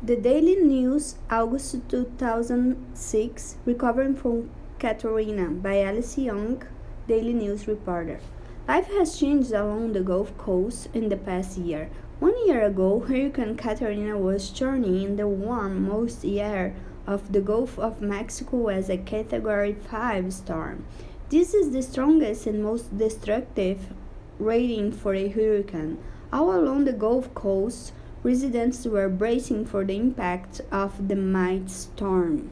The Daily News, August 2006, Recovering from Katerina by Alice Young, Daily News reporter. Life has changed along the Gulf Coast in the past year. 1 year ago, Hurricane Katerina was churning in the warm, moist air of the Gulf of Mexico as a Category 5 storm. This is the strongest and most destructive rating for a hurricane. All along the Gulf Coast, residents were bracing for the impact of the mighty storm.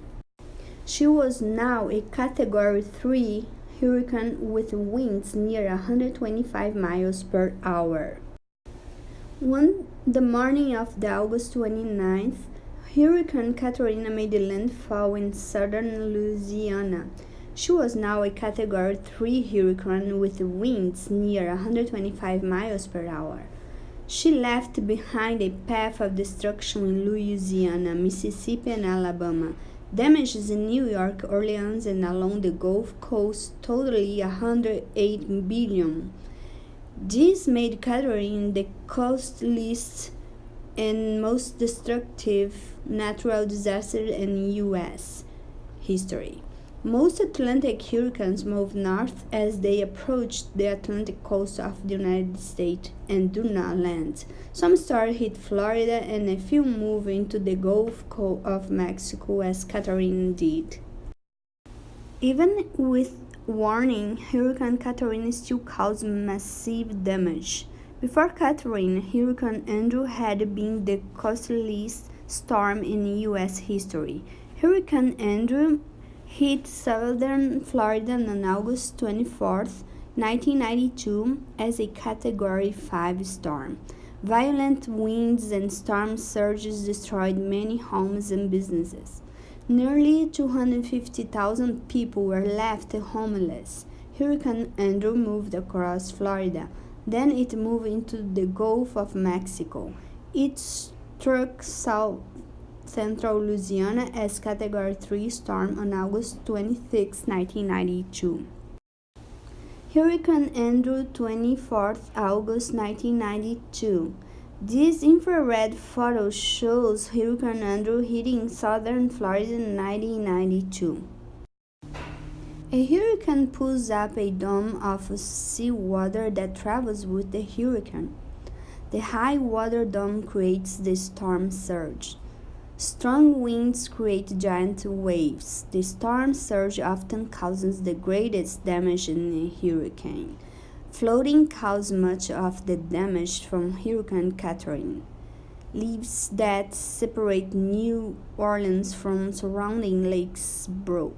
She was now a Category 3 hurricane with winds near 125 miles per hour. On the morning of the August 29th, Hurricane Katerina made landfall in southern Louisiana. She was now a Category 3 hurricane with winds near 125 miles per hour. She left behind a path of destruction in Louisiana, Mississippi, and Alabama. Damages in New York, Orleans, and along the Gulf Coast totaled $108 billion. This made Katerina the costliest and most destructive natural disaster in U.S. history. Most Atlantic hurricanes move north as they approach the Atlantic coast of the United States and do not land. Some stars hit Florida and a few move into the Gulf of Mexico as Katerina did. Even with warning, Hurricane Katerina still caused massive damage. Before Katerina, Hurricane Andrew had been the costliest storm in U.S. history. Hurricane Andrew hit southern Florida on August 24, 1992, as a Category 5 storm. Violent winds and storm surges destroyed many homes and businesses. Nearly 250,000 people were left homeless. Hurricane Andrew moved across Florida. Then it moved into the Gulf of Mexico. It struck central Louisiana as Category 3 storm on August 26, 1992. Hurricane Andrew, 24th August 1992. This infrared photo shows Hurricane Andrew hitting southern Florida in 1992. A hurricane pulls up a dome of seawater that travels with the hurricane. The high water dome creates the storm surge. Strong winds create giant waves. The storm surge often causes the greatest damage in a hurricane. Flooding caused much of the damage from Hurricane Katerina. Levees that separate New Orleans from surrounding lakes broke.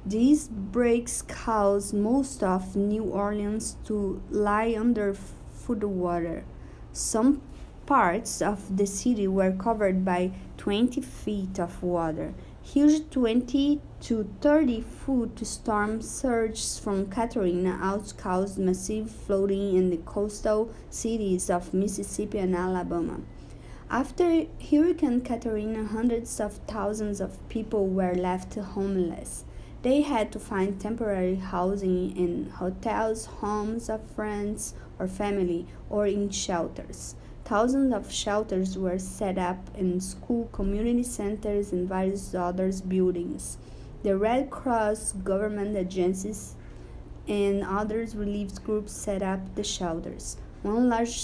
These breaks caused most of New Orleans to lie under floodwater. Some parts of the city were covered by 20 feet of water. Huge 20 to 30-foot storm surges from Katerina also caused massive flooding in the coastal cities of Mississippi and Alabama. After Hurricane Katerina, hundreds of thousands of people were left homeless. They had to find temporary housing in hotels, homes of friends or family, or in shelters. Thousands of shelters were set up in school, community centers, and various other buildings. The Red Cross, government agencies, and other relief groups set up the shelters. One large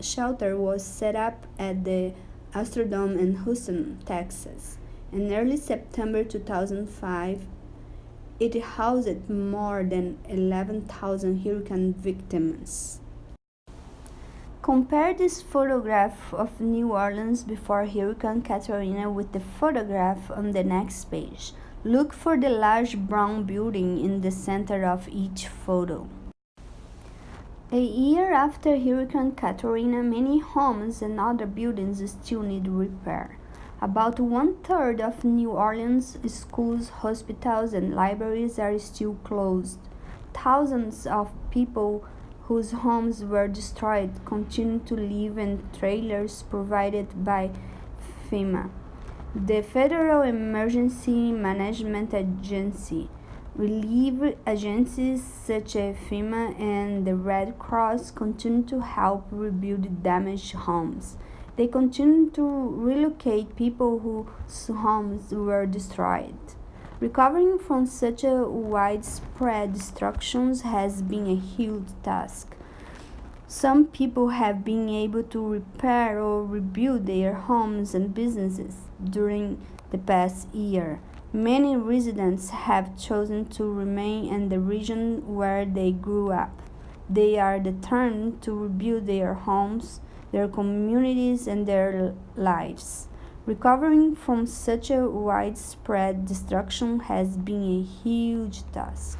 shelter was set up at the Astrodome in Houston, Texas. In early September 2005, it housed more than 11,000 hurricane victims. Compare this photograph of New Orleans before Hurricane Katerina with the photograph on the next page. Look for the large brown building in the center of each photo. A year after Hurricane Katerina, many homes and other buildings still need repair. About 1/3 of New Orleans schools, hospitals, and libraries are still closed. Thousands of people whose homes were destroyed continue to live in trailers provided by FEMA, the Federal Emergency Management Agency. Relief agencies such as FEMA and the Red Cross continue to help rebuild damaged homes. They continue to relocate people whose homes were destroyed. Recovering from such a widespread destruction has been a huge task. Some people have been able to repair or rebuild their homes and businesses during the past year. Many residents have chosen to remain in the region where they grew up. They are determined to rebuild their homes, their communities, and their lives. Recovering from such a widespread destruction has been a huge task.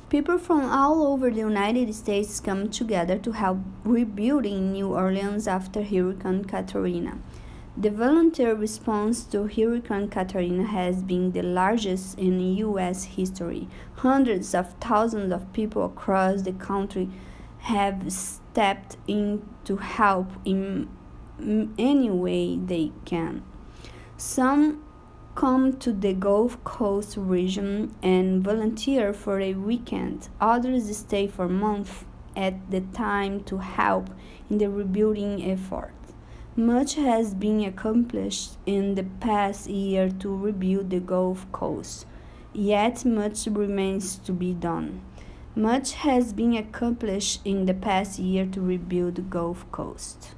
People from all over the United States come together to help rebuilding New Orleans after Hurricane Katerina. The volunteer response to Hurricane Katerina has been the largest in U.S. history. Hundreds of thousands of people across the country have stepped in to help in any way they can. Some come to the Gulf Coast region and volunteer for a weekend. Others stay for months at the time to help in the rebuilding effort. Much has been accomplished in the past year to rebuild the Gulf Coast, yet much remains to be done. Much has been accomplished in the past year to rebuild the Gulf Coast.